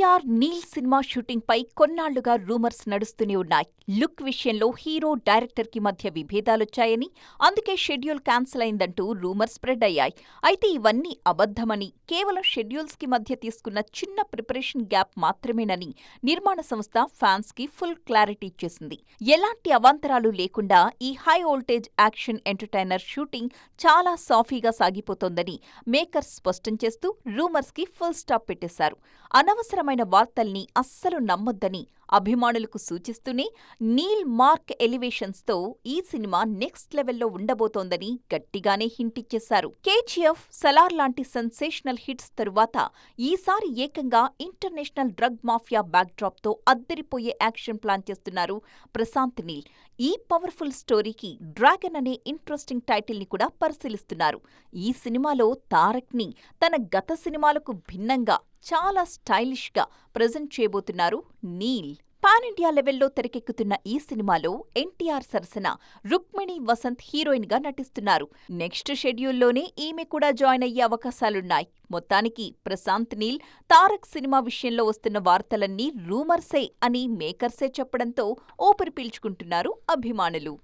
NTR Neel cinema shooting పై కొన్నాళ్లుగా rumours నడుస్తూనే ఉన్నాయి. లుక్ విషయంలో హీరో, డైరెక్టర్ కి మధ్య విభేదాలొచ్చాయని, అందుకే షెడ్యూల్ క్యాన్సిల్ అయిందంటూ రూమర్స్ స్ప్రెడ్ అయ్యాయి. అయితే ఇవన్నీ అబద్ధమని, కేవలం షెడ్యూల్స్ కి మధ్య తీసుకున్న చిన్న ప్రిపరేషన్ గ్యాప్ మాత్రమేనని నిర్మాణ సంస్థ ఫ్యాన్స్ కి ఫుల్ క్లారిటీ ఇచ్చేసింది. ఎలాంటి అవాంతరాలు లేకుండా ఈ high voltage action entertainer shooting చాలా సాఫీగా సాగిపోతోందని మేకర్స్ స్పష్టం చేస్తూ రూమర్స్ కి ఫుల్ స్టాప్ పెట్టేశారు. అనవసరమైన వార్తల్ని అస్సలు నమ్మొద్దని అభిమానులకు సూచిస్తూనే నీల్ మార్క్ ఎలివేషన్స్ తో ఈ సినిమా నెక్స్ట్ లెవెల్లో ఉండబోతోందని గట్టిగానే హింటిచ్చేశారు. కేజీఎఫ్, సలార్ లాంటి సెన్సేషనల్ హిట్స్ తరువాత ఈసారి ఏకంగా ఇంటర్నేషనల్ డ్రగ్ మాఫియా బ్యాక్డ్రాప్ తో అద్దరిపోయే యాక్షన్ ప్లాన్ చేస్తున్నారు ప్రశాంత్ నీల్. ఈ పవర్ఫుల్ స్టోరీకి డ్రాగన్ అనే ఇంట్రెస్టింగ్ టైటిల్ ని కూడా పరిశీలిస్తున్నారు. ఈ సినిమాలో తారక్ ని తన గత సినిమాలకు భిన్నంగా చాలా స్టైలిష్ గా ప్రెజెంట్ చేయబోతున్నారు నీల్. పాన్ ఇండియా లెవెల్లో తెరకెక్కుతున్న ఈ సినిమాలో ఎన్టీఆర్ సరసన రుక్మిణి వసంత్ హీరోయిన్ గా నటిస్తున్నారు. నెక్స్ట్ షెడ్యూల్లోనే ఈమె కూడా జాయిన్ అయ్యే అవకాశాలున్నాయి. మొత్తానికి ప్రశాంత్ నీల్, తారక్ సినిమా విషయంలో వస్తున్న వార్తలన్నీ రూమర్సే అని మేకర్సే చెప్పడంతో ఊపిరి పీల్చుకుంటున్నారు అభిమానులు.